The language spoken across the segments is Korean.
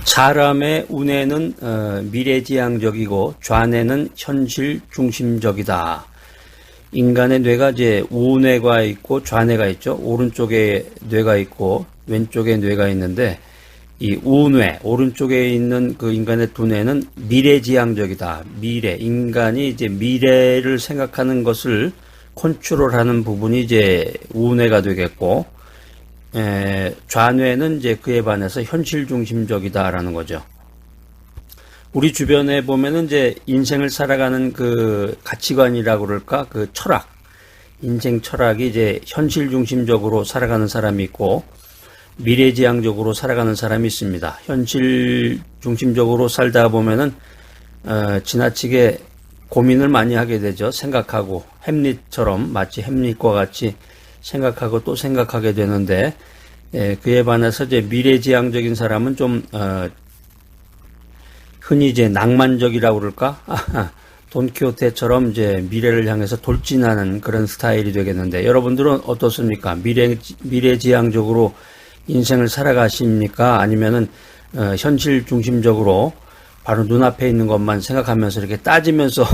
사람의 운해는 미래지향적이고 좌뇌는 현실 중심적이다. 인간의 뇌가 이제 우뇌가 있고 좌뇌가 있죠. 오른쪽에 뇌가 있고 왼쪽에 뇌가 있는데 이 우뇌 오른쪽에 있는 그 인간의 두 뇌는 미래지향적이다. 미래 인간이 이제 미래를 생각하는 것을 컨트롤하는 부분이 이제 우뇌가 되겠고 좌뇌는 이제 그에 반해서 현실 중심적이다라는 거죠. 우리 주변에 보면은 이제 인생을 살아가는 그 가치관이라고 그럴까? 그 철학. 인생 철학이 이제 현실 중심적으로 살아가는 사람이 있고 미래지향적으로 살아가는 사람이 있습니다. 현실 중심적으로 살다 보면은 지나치게 고민을 많이 하게 되죠. 생각하고 햄릿처럼 마치 햄릿과 같이 생각하고 또 생각하게 되는데 그에 반해서 이제 미래지향적인 사람은 좀 흔히 이제 낭만적이라고 그럴까? 돈키호테처럼 이제 미래를 향해서 돌진하는 그런 스타일이 되겠는데 여러분들은 어떻습니까? 미래지향적으로 인생을 살아가십니까? 아니면은 현실 중심적으로 바로 눈앞에 있는 것만 생각하면서 이렇게 따지면서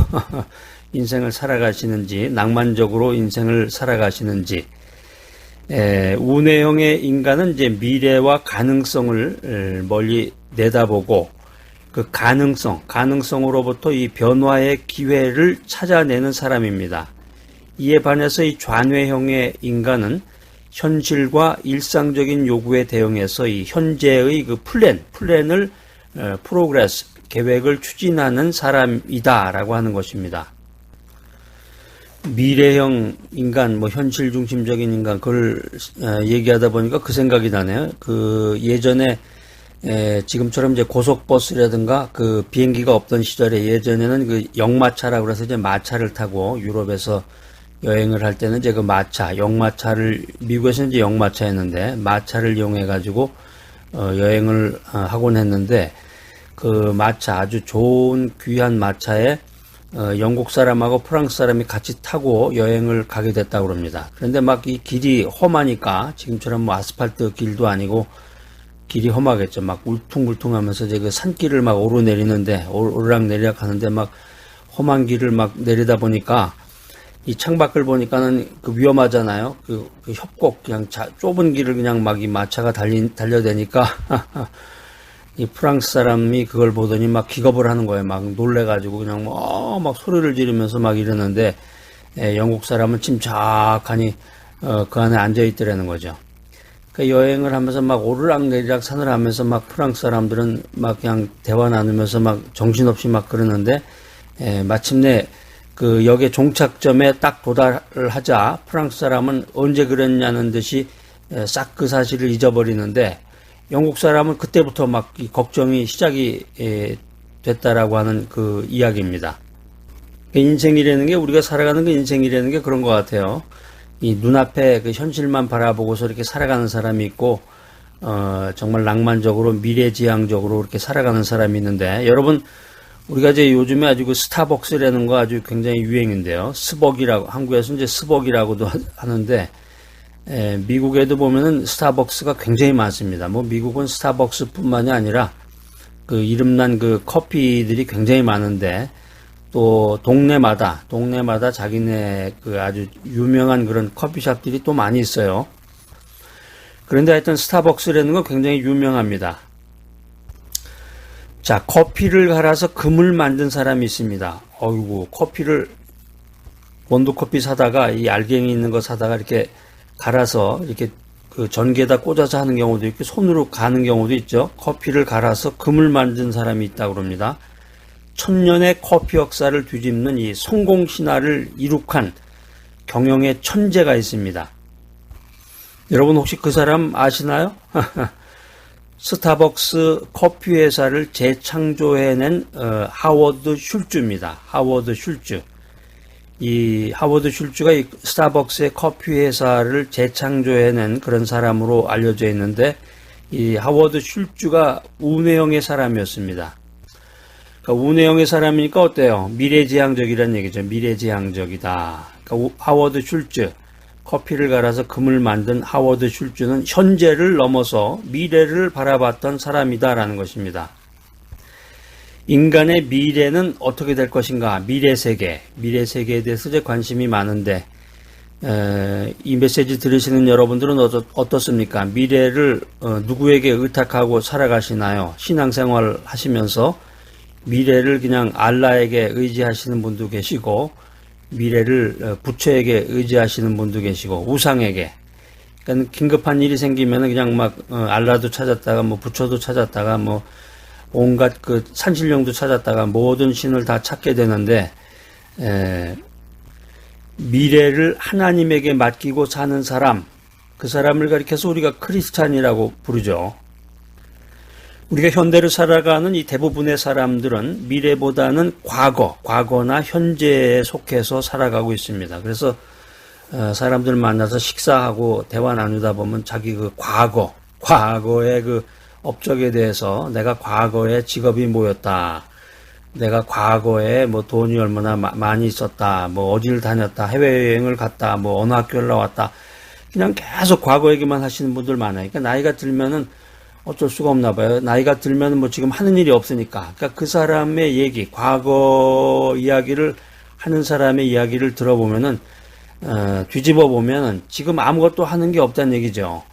인생을 살아가시는지 낭만적으로 인생을 살아가시는지 우뇌형의 인간은 이제 미래와 가능성을 멀리 내다보고 그 가능성으로부터 이 변화의 기회를 찾아내는 사람입니다. 이에 반해서 이 좌뇌형의 인간은 현실과 일상적인 요구에 대응해서 이 현재의 그 플랜을 프로그레스 계획을 추진하는 사람이다라고 하는 것입니다. 미래형 인간, 현실 중심적인 인간, 그걸 얘기하다 보니까 그 생각이 나네요. 그 예전에 지금처럼 이제 고속버스라든가 그 비행기가 없던 시절에 예전에는 그 역마차라고 해서 이제 마차를 타고 유럽에서 여행을 할 때는 이제 그 역마차를 미국에서는 이제 역마차였는데 마차를 이용해 가지고 여행을 하곤 했는데 그 마차 아주 좋은 귀한 마차에 영국 사람하고 프랑스 사람이 같이 타고 여행을 가게 됐다고 합니다. 그런데 막 이 길이 험하니까 지금처럼 아스팔트 길도 아니고 길이 험하겠죠. 막 울퉁불퉁하면서 이제 그 산길을 막 오르내리는데 오르락내리락 하는데 막 험한 길을 막 내리다 보니까 이 창밖을 보니까는 그 위험하잖아요. 그 협곡 그냥 좁은 길을 그냥 막 이 마차가 달려대니까 이 프랑스 사람이 그걸 보더니 막 기겁을 하는 거예요. 막 놀래가지고 그냥 막 소리를 지르면서 막 이러는데 영국 사람은 침착하니 그 안에 앉아 있더라는 거죠. 그 여행을 하면서 막 오르락내리락 산을 하면서 막 프랑스 사람들은 막 그냥 대화 나누면서 막 정신없이 막 그러는데 마침내 그 역의 종착점에 딱 도달을 하자 프랑스 사람은 언제 그랬냐는 듯이 싹 그 사실을 잊어버리는데 영국 사람은 그때부터 막 걱정이 시작이 됐다라고 하는 그 이야기입니다. 인생이라는 게 우리가 살아가는 그 인생이라는 게 그런 것 같아요. 이 눈앞에 그 현실만 바라보고서 이렇게 살아가는 사람이 있고 정말 낭만적으로 미래지향적으로 이렇게 살아가는 사람이 있는데 여러분 우리가 이제 요즘에 아주 그 스타벅스라는 거 아주 굉장히 유행인데요. 스벅이라고 한국에서 이제 스벅이라고도 하는데 미국에도 보면은 스타벅스가 굉장히 많습니다. 미국은 스타벅스뿐만이 아니라 그 이름난 그 커피들이 굉장히 많은데 또 동네마다 자기네 그 아주 유명한 그런 커피숍들이 또 많이 있어요. 그런데 하여튼 스타벅스라는 건 굉장히 유명합니다. 자, 커피를 갈아서 금을 만든 사람이 있습니다. 어이구, 원두커피 사다가 이 알갱이 있는 거 사다가 이렇게 갈아서 이렇게 그 전기에다 꽂아서 하는 경우도 있고 손으로 가는 경우도 있죠. 커피를 갈아서 금을 만든 사람이 있다고 합니다. 천년의 커피 역사를 뒤집는 이 성공 신화를 이룩한 경영의 천재가 있습니다. 여러분 혹시 그 사람 아시나요? 스타벅스 커피 회사를 재창조해낸 하워드 슐츠입니다. 하워드 슐츠. 이 하워드 슐츠가 이 스타벅스의 커피 회사를 재창조해낸 그런 사람으로 알려져 있는데 이 하워드 슐츠가 우뇌형의 사람이었습니다. 그러니까 우뇌형의 사람이니까 어때요? 미래지향적이라는 얘기죠. 미래지향적이다. 그러니까 하워드 슐츠 커피를 갈아서 금을 만든 하워드 슐츠는 현재를 넘어서 미래를 바라봤던 사람이다라는 것입니다. 인간의 미래는 어떻게 될 것인가? 미래 세계에 대해서 이제 관심이 많은데, 이 메시지 들으시는 여러분들은 어떻습니까? 미래를 누구에게 의탁하고 살아가시나요? 신앙생활 하시면서 미래를 그냥 알라에게 의지하시는 분도 계시고, 미래를 부처에게 의지하시는 분도 계시고, 우상에게. 그러니까 긴급한 일이 생기면 그냥 막 알라도 찾았다가 뭐 부처도 찾았다가 뭐 온갖 그 산신령도 찾았다가 모든 신을 다 찾게 되는데, 미래를 하나님에게 맡기고 사는 사람, 그 사람을 가리켜서 우리가 크리스찬이라고 부르죠. 우리가 현대를 살아가는 이 대부분의 사람들은 미래보다는 과거나 현재에 속해서 살아가고 있습니다. 그래서 사람들 만나서 식사하고 대화 나누다 보면 자기 그 과거의 그 업적에 대해서 내가 과거에 직업이 뭐였다, 내가 과거에 뭐 돈이 얼마나 많이 있었다, 뭐 어디를 다녔다, 해외여행을 갔다, 뭐 어느 학교를 나왔다, 그냥 계속 과거 얘기만 하시는 분들 많아요. 그러니까 나이가 들면은 어쩔 수가 없나 봐요. 나이가 들면은 뭐 지금 하는 일이 없으니까. 그러니까 그 사람의 얘기, 과거 이야기를 하는 사람의 이야기를 들어보면은 뒤집어 보면은 지금 아무것도 하는 게 없다는 얘기죠.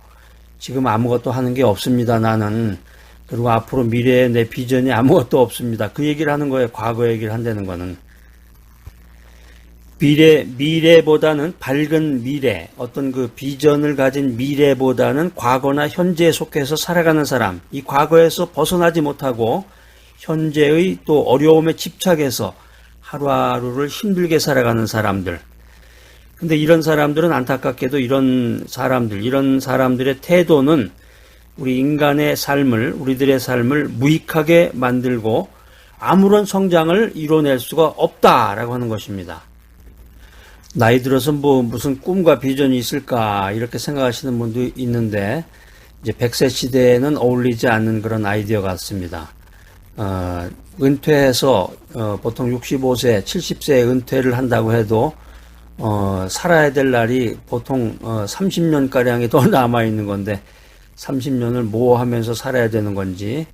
지금 아무것도 하는 게 없습니다, 나는. 그리고 앞으로 미래에 내 비전이 아무것도 없습니다. 그 얘기를 하는 거예요. 과거 얘기를 한다는 거는. 미래보다는 밝은 미래, 어떤 그 비전을 가진 미래보다는 과거나 현재에 속해서 살아가는 사람, 이 과거에서 벗어나지 못하고 현재의 또 어려움에 집착해서 하루하루를 힘들게 살아가는 사람들. 근데 이런 사람들은 안타깝게도 이런 사람들의 태도는 우리들의 삶을 무익하게 만들고 아무런 성장을 이뤄낼 수가 없다라고 하는 것입니다. 나이 들어서 뭐 무슨 꿈과 비전이 있을까 이렇게 생각하시는 분도 있는데, 이제 100세 시대에는 어울리지 않는 그런 아이디어 같습니다. 은퇴해서 보통 65세, 70세에 은퇴를 한다고 해도 살아야 될 날이 보통 30년가량이 더 남아있는 건데 30년을 뭐 하면서 살아야 되는 건지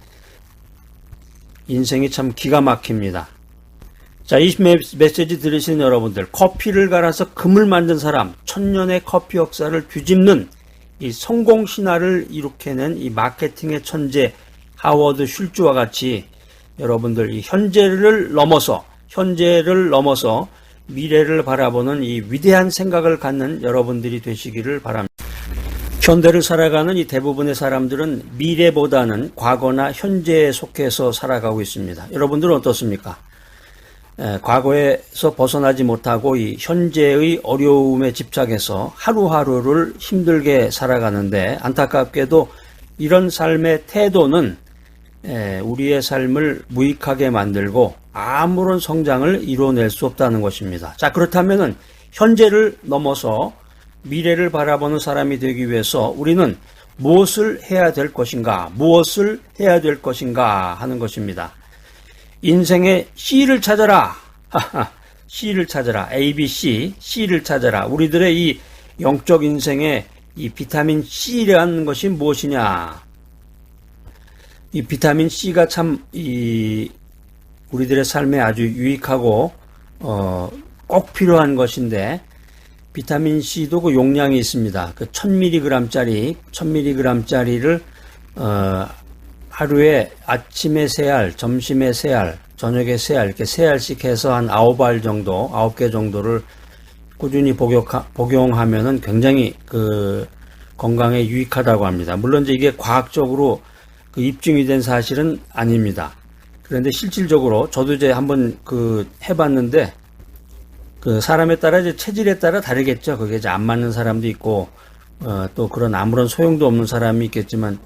인생이 참 기가 막힙니다. 자, 이 메시지 들으시는 여러분들, 커피를 갈아서 금을 만든 사람, 1000년의 커피 역사를 뒤집는 이 성공 신화를 이룩해낸 이 마케팅의 천재 하워드 슐츠와 같이 여러분들 이 현재를 넘어서 미래를 바라보는 이 위대한 생각을 갖는 여러분들이 되시기를 바랍니다. 현대를 살아가는 이 대부분의 사람들은 미래보다는 과거나 현재에 속해서 살아가고 있습니다. 여러분들은 어떻습니까? 과거에서 벗어나지 못하고 이 현재의 어려움에 집착해서 하루하루를 힘들게 살아가는데, 안타깝게도 이런 삶의 태도는 우리의 삶을 무익하게 만들고 아무런 성장을 이뤄낼 수 없다는 것입니다. 자, 그렇다면은 현재를 넘어서 미래를 바라보는 사람이 되기 위해서 우리는 무엇을 해야 될 것인가 하는 것입니다. 인생의 C를 찾아라. C를 찾아라. ABC, C를 찾아라. 우리들의 이 영적 인생의 이 비타민 C라는 것이 무엇이냐? 이 비타민 C가 참 우리들의 삶에 아주 유익하고 꼭 필요한 것인데, 비타민 C도 그 용량이 있습니다. 그 1000mg짜리를 하루에 아침에 3알, 점심에 3알, 저녁에 3알, 이렇게 3알씩 해서 한 9개 정도를 꾸준히 복용하면은 굉장히 그 건강에 유익하다고 합니다. 물론 이제 이게 과학적으로 그 입증이 된 사실은 아닙니다. 그런데 실질적으로 저도 이제 한번 해봤는데, 그 사람에 따라 이제 체질에 따라 다르겠죠. 그게 이제 안 맞는 사람도 있고, 또 그런 아무런 소용도 없는 사람이 있겠지만,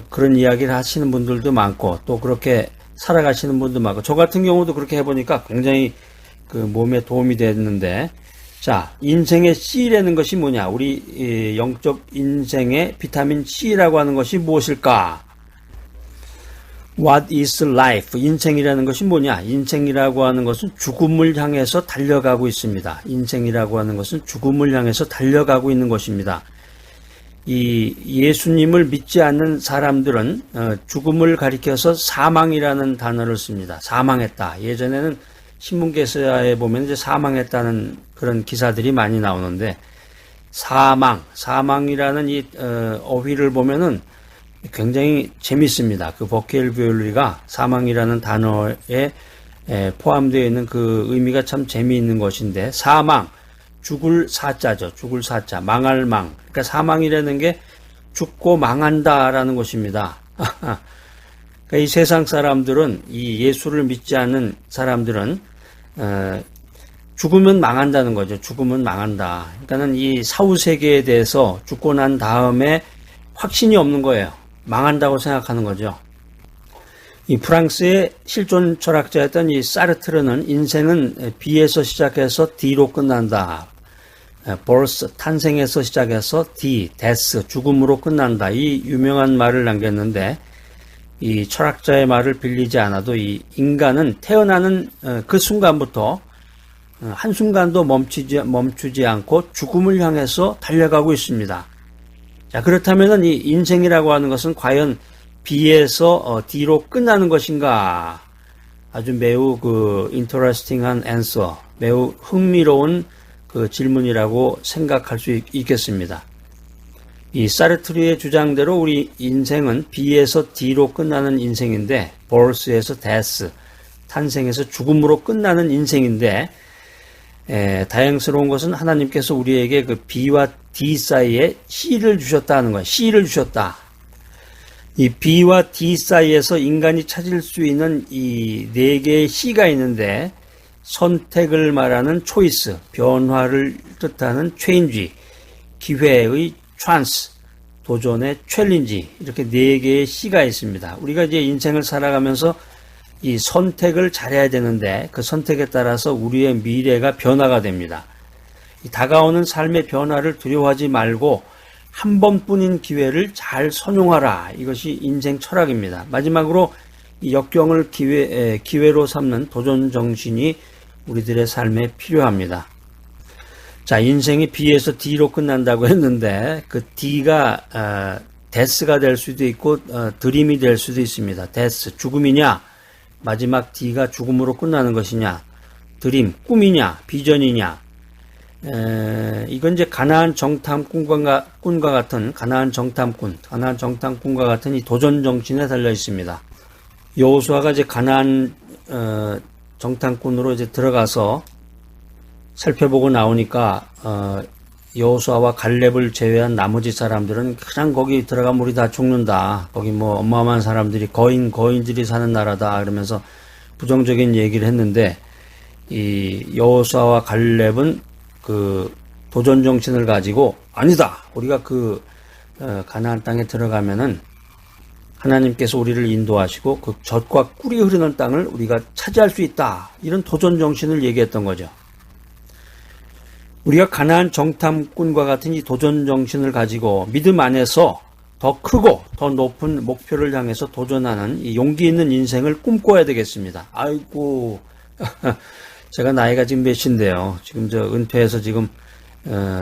그런 이야기를 하시는 분들도 많고, 또 그렇게 살아가시는 분도 많고, 저 같은 경우도 그렇게 해보니까 굉장히 그 몸에 도움이 됐는데, 자, 인생의 C라는 것이 뭐냐? 우리 영적 인생의 비타민 C라고 하는 것이 무엇일까? What is life? 인생이라는 것이 뭐냐? 인생이라고 하는 것은 죽음을 향해서 달려가고 있습니다. 인생이라고 하는 것은 죽음을 향해서 달려가고 있는 것입니다. 이 예수님을 믿지 않는 사람들은 죽음을 가리켜서 사망이라는 단어를 씁니다. 사망했다. 예전에는 신문기사에 보면 이제 사망했다는 그런 기사들이 많이 나오는데 사망이라는 이 어휘를 보면은 굉장히 재밌습니다. 그 보케일뷰어리가 사망이라는 단어에 포함되어 있는 그 의미가 참 재미있는 것인데 사망, 죽을 사자죠. 죽을 사자, 망할 망. 그러니까 사망이라는 게 죽고 망한다라는 것입니다. 그러니까 이 세상 사람들은 이 예수를 믿지 않는 사람들은 죽으면 망한다는 거죠. 죽으면 망한다. 그러니까는 이 사후 세계에 대해서 죽고 난 다음에 확신이 없는 거예요. 망한다고 생각하는 거죠. 이 프랑스의 실존 철학자였던 이 사르트르는 인생은 B에서 시작해서 D로 끝난다. birth, 탄생에서 시작해서 D, death, 죽음으로 끝난다. 이 유명한 말을 남겼는데 이 철학자의 말을 빌리지 않아도 이 인간은 태어나는 그 순간부터 한순간도 멈추지 않고 죽음을 향해서 달려가고 있습니다. 자, 그렇다면 이 인생이라고 하는 것은 과연 B에서 D로 끝나는 것인가? 아주 매우 interesting한 answer, 매우 흥미로운 그 질문이라고 생각할 수 있겠습니다. 이 사르트르의 주장대로 우리 인생은 B에서 D로 끝나는 인생인데, birth에서 death, 탄생에서 죽음으로 끝나는 인생인데, 다행스러운 것은 하나님께서 우리에게 그 B와 D 사이에 C를 주셨다는 거예요. C를 주셨다. 이 B와 D 사이에서 인간이 찾을 수 있는 이 네 개의 C가 있는데, 선택을 말하는 초이스, 변화를 뜻하는 change, 기회의 chance, 도전의 챌린지, 이렇게 네 개의 C가 있습니다. 우리가 이제 인생을 살아가면서 이 선택을 잘해야 되는데 그 선택에 따라서 우리의 미래가 변화가 됩니다. 이 다가오는 삶의 변화를 두려워하지 말고 한 번뿐인 기회를 잘 선용하라. 이것이 인생 철학입니다. 마지막으로 이 역경을 기회로 삼는 도전 정신이 우리들의 삶에 필요합니다. 자, 인생이 B에서 D로 끝난다고 했는데 그 D가 데스가 될 수도 있고 드림이 될 수도 있습니다. 데스, 죽음이냐, 마지막 D가 죽음으로 끝나는 것이냐, 드림, 꿈이냐, 비전이냐. 이건 이제 가나안 정탐꾼과 같은 정탐꾼과 같은 이 도전 정신에 달려 있습니다. 여호수아가 이제 가나안 정탐꾼으로 이제 들어가서 살펴보고 나오니까 여호수아와 갈렙을 제외한 나머지 사람들은 그냥 거기 들어가면 우리 다 죽는다. 거기 뭐 어마어마한 사람들이 거인들이 사는 나라다. 그러면서 부정적인 얘기를 했는데 이 여호수아와 갈렙은 그 도전 정신을 가지고 아니다. 우리가 가나안 땅에 들어가면은 하나님께서 우리를 인도하시고 그 젖과 꿀이 흐르는 땅을 우리가 차지할 수 있다. 이런 도전 정신을 얘기했던 거죠. 우리가 가나안 정탐꾼과 같은 이 도전 정신을 가지고 믿음 안에서 더 크고 더 높은 목표를 향해서 도전하는 이 용기 있는 인생을 꿈꿔야 되겠습니다. 아이고, 제가 나이가 지금 몇인데요. 지금 은퇴해서 지금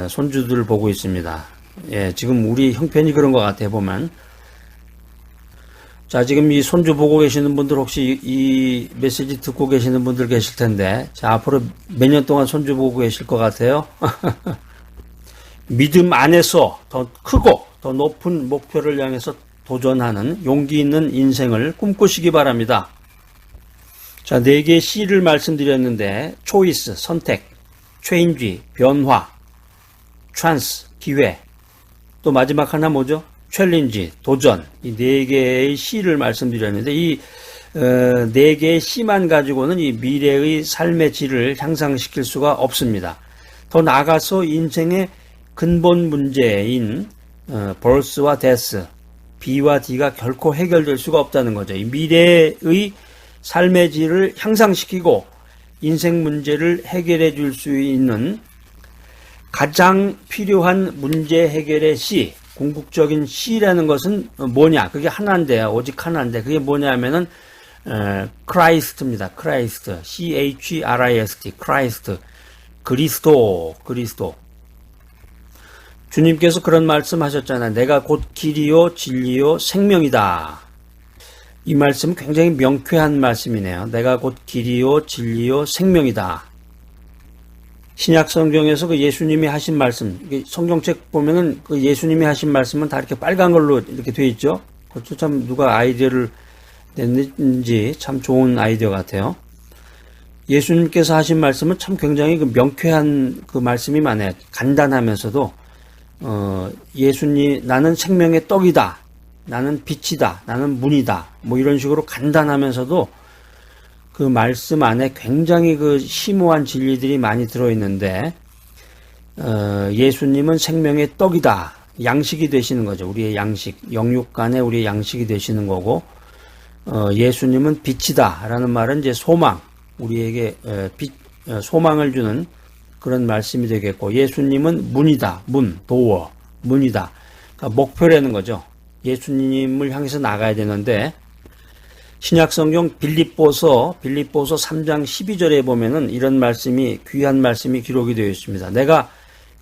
손주들을 보고 있습니다. 예, 지금 우리 형편이 그런 것 같아요, 보면. 자, 지금 이 손주 보고 계시는 분들 혹시 이 메시지 듣고 계시는 분들 계실 텐데, 자, 앞으로 몇 년 동안 손주 보고 계실 것 같아요? 믿음 안에서 더 크고 더 높은 목표를 향해서 도전하는 용기 있는 인생을 꿈꾸시기 바랍니다. 자, 4개의 C를 말씀드렸는데, 초이스, 선택, 체인지, 변화, 찬스, 기회, 또 마지막 하나 뭐죠? 챌린지, 도전, 이 4개의 C를 말씀드렸는데 이 4개의 C만 가지고는 이 미래의 삶의 질을 향상시킬 수가 없습니다. 더 나아가서 인생의 근본 문제인 birth와 death, B와 D가 결코 해결될 수가 없다는 거죠. 이 미래의 삶의 질을 향상시키고 인생 문제를 해결해 줄 수 있는 가장 필요한 문제 해결의 C, 궁극적인 C라는 것은 뭐냐? 그게 하나인데요. 오직 하나인데 그게 뭐냐면은 크라이스트입니다. 크라이스트, C-H-R-I-S-T, 크라이스트, 그리스도. 주님께서 그런 말씀하셨잖아요. 내가 곧 길이요 진리요 생명이다. 이 말씀은 굉장히 명쾌한 말씀이네요. 내가 곧 길이요 진리요 생명이다. 신약 성경에서 그 예수님이 하신 말씀, 성경책 보면은 그 예수님이 하신 말씀은 다 이렇게 빨간 걸로 이렇게 돼 있죠. 그것도 참 누가 아이디어를 냈는지 참 좋은 아이디어 같아요. 예수님께서 하신 말씀은 참 굉장히 그 명쾌한 그 말씀이 많아요. 간단하면서도 예수님 나는 생명의 떡이다. 나는 빛이다. 나는 문이다. 뭐 이런 식으로 간단하면서도 그 말씀 안에 굉장히 그 심오한 진리들이 많이 들어있는데 예수님은 생명의 떡이다. 양식이 되시는 거죠. 우리의 양식, 영육간에 우리의 양식이 되시는 거고 예수님은 빛이다. 라는 말은 이제 소망, 우리에게 소망을 주는 그런 말씀이 되겠고 예수님은 문이다. 문, 도어, 문이다. 그러니까 목표라는 거죠. 예수님을 향해서 나가야 되는데 신약성경 빌립보서 3장 12절에 보면은 이런 말씀이 귀한 말씀이 기록이 되어 있습니다. 내가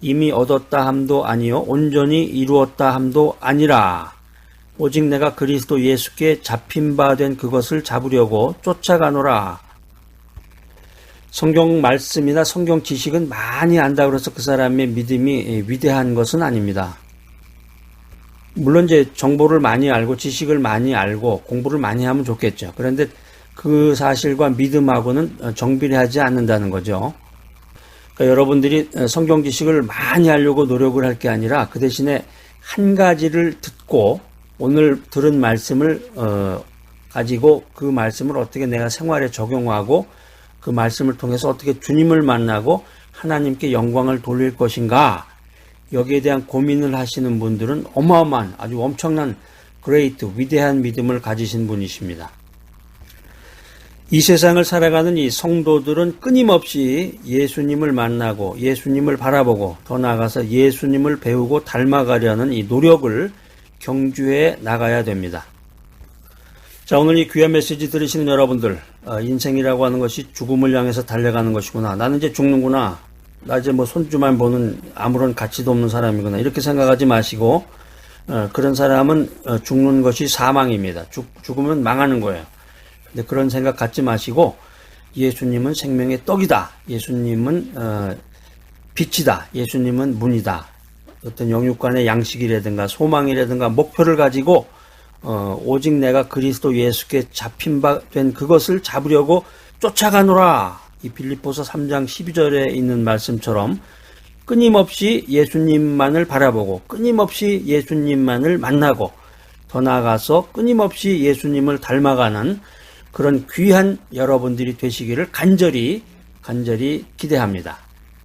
이미 얻었다 함도 아니요 온전히 이루었다 함도 아니라 오직 내가 그리스도 예수께 잡힌 바 된 그것을 잡으려고 쫓아가노라. 성경 말씀이나 성경 지식은 많이 안다고 해서 그 사람의 믿음이 위대한 것은 아닙니다. 물론 이제 정보를 많이 알고 지식을 많이 알고 공부를 많이 하면 좋겠죠. 그런데 그 사실과 믿음하고는 정비례하지 않는다는 거죠. 그러니까 여러분들이 성경 지식을 많이 하려고 노력을 할 게 아니라 그 대신에 한 가지를 듣고 오늘 들은 말씀을 가지고 그 말씀을 어떻게 내가 생활에 적용하고 그 말씀을 통해서 어떻게 주님을 만나고 하나님께 영광을 돌릴 것인가, 여기에 대한 고민을 하시는 분들은 어마어마한 아주 엄청난 그레이트 위대한 믿음을 가지신 분이십니다. 이 세상을 살아가는 이 성도들은 끊임없이 예수님을 만나고 예수님을 바라보고 더 나아가서 예수님을 배우고 닮아가려는 이 노력을 경주해 나가야 됩니다. 자, 오늘 이 귀한 메시지 들으시는 여러분들, 인생이라고 하는 것이 죽음을 향해서 달려가는 것이구나. 나는 이제 죽는구나. 나 이제 뭐 손주만 보는 아무런 가치도 없는 사람이구나. 이렇게 생각하지 마시고, 그런 사람은 죽는 것이 사망입니다. 죽으면 망하는 거예요. 근데 그런 생각 갖지 마시고, 예수님은 생명의 떡이다. 예수님은 빛이다. 예수님은 문이다. 어떤 영육간의 양식이라든가 소망이라든가 목표를 가지고 오직 내가 그리스도 예수께 잡힌 바 된 그것을 잡으려고 쫓아가노라. 이 빌립보서 3장 12절에 있는 말씀처럼 끊임없이 예수님만을 바라보고 끊임없이 예수님만을 만나고 더 나아가서 끊임없이 예수님을 닮아가는 그런 귀한 여러분들이 되시기를 간절히 기대합니다.